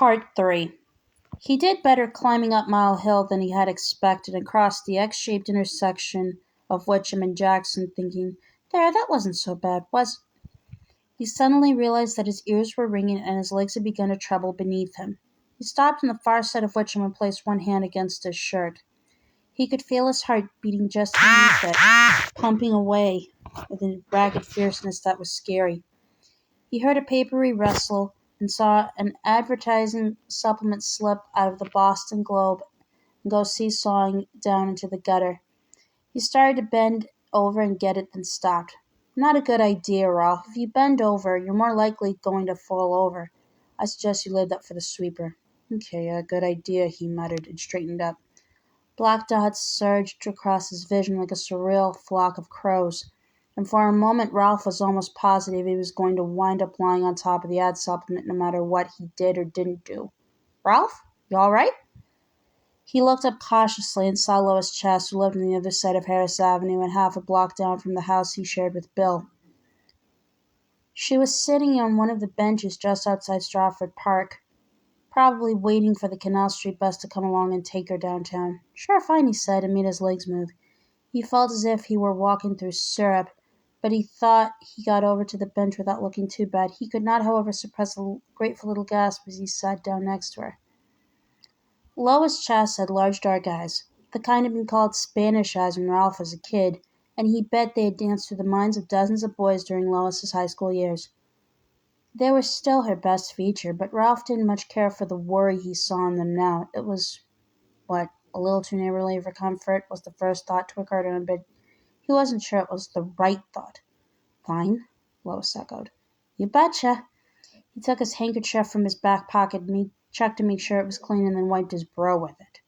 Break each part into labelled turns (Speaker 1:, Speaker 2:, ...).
Speaker 1: Part 3. He did better climbing up Mile Hill than he had expected and crossed the X-shaped intersection of Witcham and Jackson, thinking, "There, that wasn't so bad, was it?" He suddenly realized that his ears were ringing and his legs had begun to tremble beneath him. He stopped on the far side of Witcham and placed one hand against his shirt. He could feel his heart beating just beneath it, pumping away with a ragged fierceness that was scary. He heard a papery rustle and saw an advertising supplement slip out of the Boston Globe and go seesawing down into the gutter. He started to bend over and get it, then stopped. "Not a good idea, Ralph. If you bend over, you're more likely going to fall over. I suggest you leave that for the sweeper." "Okay, a good idea," he muttered, and straightened up. Black dots surged across his vision like a surreal flock of crows, and for a moment Ralph was almost positive he was going to wind up lying on top of the ad supplement no matter what he did or didn't do. "Ralph? You all right?" He looked up cautiously and saw Lois Chest, who lived on the other side of Harris Avenue and half a block down from the house he shared with Bill. She was sitting on one of the benches just outside Stratford Park, probably waiting for the Canal Street bus to come along and take her downtown. "Sure, fine," he said, and made his legs move. He felt as if he were walking through syrup, but he thought he got over to the bench without looking too bad. He could not, however, suppress a grateful little gasp as he sat down next to her. Lois Chest had large dark eyes, the kind had been called Spanish eyes when Ralph was a kid, and he bet they had danced through the minds of dozens of boys during Lois's high school years. They were still her best feature, but Ralph didn't much care for the worry he saw in them now. It was, a little too neighborly for comfort was the first thought to occur to him, but he wasn't sure it was the right thought. "Fine," Lois echoed. "You betcha." He took his handkerchief from his back pocket and checked to make sure it was clean and then wiped his brow with it.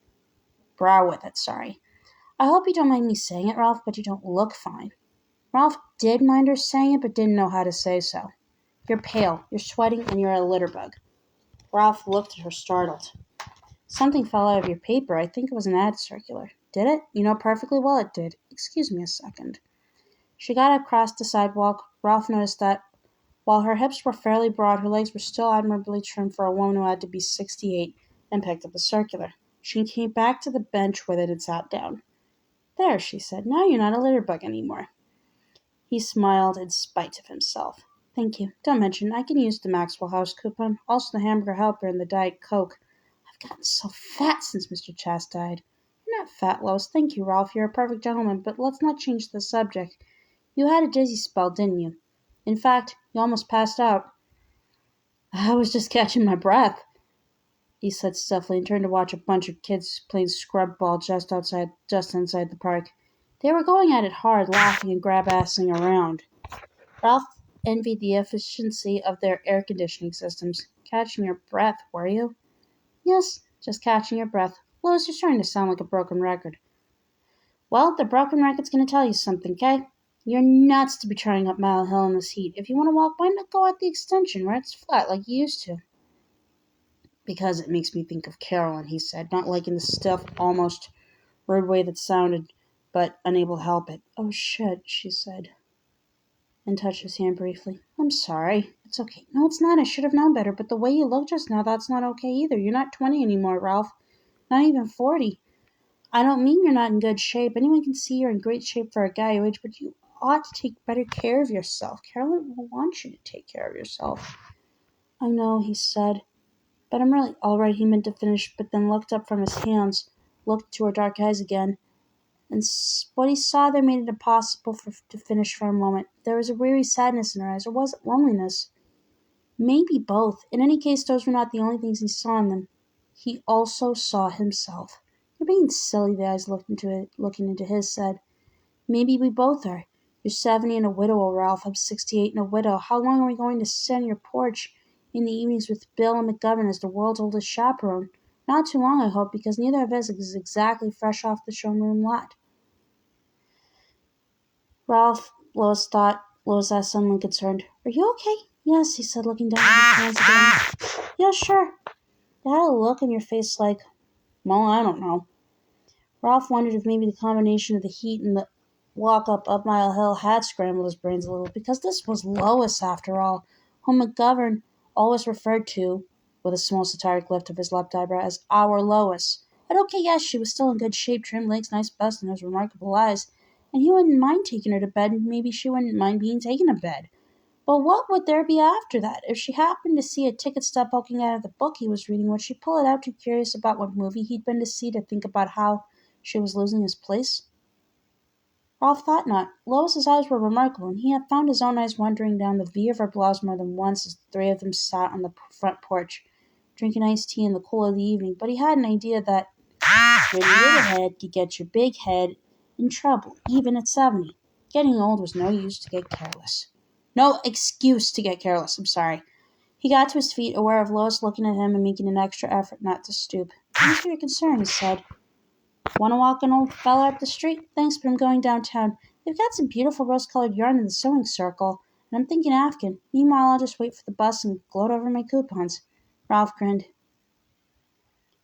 Speaker 1: "I hope you don't mind me saying it, Ralph, but you don't look fine." Ralph did mind her saying it, but didn't know how to say so. "You're pale, you're sweating, and you're a litterbug." Ralph looked at her, startled. "Something fell out of your paper. I think it was an ad circular." "Did it? You know perfectly well it did." "Excuse me a second." She got across the sidewalk. Ralph noticed that, while her hips were fairly broad, her legs were still admirably trimmed for a woman who had to be 68, and picked up the circular. She came back to the bench with it and sat down. "There," she said. "Now you're not a litterbug any more." He smiled in spite of himself. "Thank you. Don't mention it. I can use the Maxwell House coupon, also the Hamburger Helper and the Diet Coke. I've gotten so fat since Mr. Chast died." "You're not fat, Lois. Thank you, Ralph. You're a perfect gentleman, but let's not change the subject. You had a dizzy spell, didn't you? In fact, you almost passed out." "I was just catching my breath," he said stiffly, and turned to watch a bunch of kids playing scrub ball just inside the park. They were going at it hard, laughing and grab-assing around. Ralph envied the efficiency of their air conditioning systems. "Catching your breath, were you?" "Yes, just catching your breath. Lois, you're starting to sound like a broken record." "Well, the broken record's going to tell you something, okay? You're nuts to be trying up Mile Hill in this heat. If you want to walk, why not go at the extension where it's flat like you used to?" "Because it makes me think of Carolyn," he said, not liking the stiff, almost rude way that sounded, but unable to help it. "Oh, shit," she said, and touched his hand briefly. "I'm sorry." "It's okay." "No, it's not. I should have known better, but the way you look just now, that's not okay either. You're not 20 anymore, Ralph. Not even 40. I don't mean you're not in good shape. Anyone can see you're in great shape for a guy your age, but you ought to take better care of yourself. Carolyn will want you to take care of yourself." "I know," he said. "But I'm really all right," he meant to finish, but then looked up from his hands, looked into her dark eyes again, and what he saw there made it impossible to finish for a moment. There was a weary sadness in her eyes, or was it loneliness? Maybe both. In any case, those were not the only things he saw in them. He also saw himself. "You're being silly," the eyes looking into his said. "Maybe we both are. You're 70 and a widower, Ralph. I'm 68 and a widow. How long are we going to sit on your porch in the evenings with Bill and McGovern as the world's oldest chaperone? Not too long, I hope, because neither of us is exactly fresh off the showroom lot." "Ralph," Lois asked, suddenly concerned. "Are you okay?" "Yes," he said, looking down at his hands again. "Yeah, sure." "You had a look on your face like, well, I don't know." Ralph wondered if maybe the combination of the heat and the walk up Mile Hill had scrambled his brains a little, because this was Lois, after all, whom McGovern always referred to with a small satiric lift of his left eyebrow, as our Lois. But okay, yes, she was still in good shape, trim legs, nice bust, and those remarkable eyes, and he wouldn't mind taking her to bed, and maybe she wouldn't mind being taken to bed. But what would there be after that? If she happened to see a ticket stub poking out of the book he was reading, would she pull it out, too curious about what movie he'd been to see to think about how she was losing his place? Ralph thought not. Lois's eyes were remarkable, and he had found his own eyes wandering down the V of her blouse more than once as the three of them sat on the front porch, drinking iced tea in the cool of the evening. But he had an idea that your little head could get your big head in trouble, even at 70. Getting old was no use to get careless. No excuse to get careless, I'm sorry. He got to his feet, aware of Lois looking at him and making an extra effort not to stoop. Thanks for your concern, he said. Want to walk an old fella up the street? Thanks, but I'm going downtown. They've got some beautiful rose-colored yarn in the sewing circle, and I'm thinking Afghan. Meanwhile, I'll just wait for the bus and gloat over my coupons. Ralph grinned.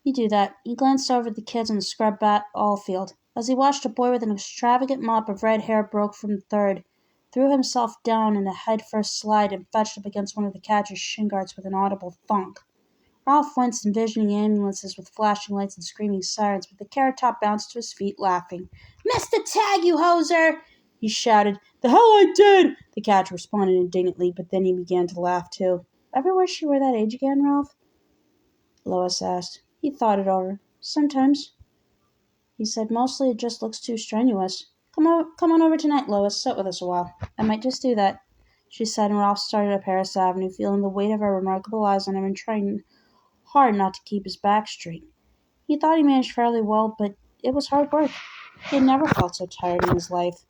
Speaker 1: You do that. He glanced over at the kids on the scrub ball field. As he watched a boy with an extravagant mop of red hair broke from the third, threw himself down in a head-first slide and fetched up against one of the catcher's shin guards with an audible thunk. Ralph winced, envisioning ambulances with flashing lights and screaming sirens, but the carrot top bounced to his feet, laughing. "Missed the tag, you hoser!" he shouted. "The hell I did!" the catcher responded indignantly, but then he began to laugh too. "Ever wish you were that age again, Ralph?" Lois asked. He thought it over. "Sometimes," he said. "Mostly it just looks too strenuous. Come on over tonight, Lois. Sit with us a while." "I might just do that," she said, and Ralph started up Harris Avenue, feeling the weight of her remarkable eyes on him and trying hard not to keep his back straight. He thought he managed fairly well, but it was hard work. He had never felt so tired in his life.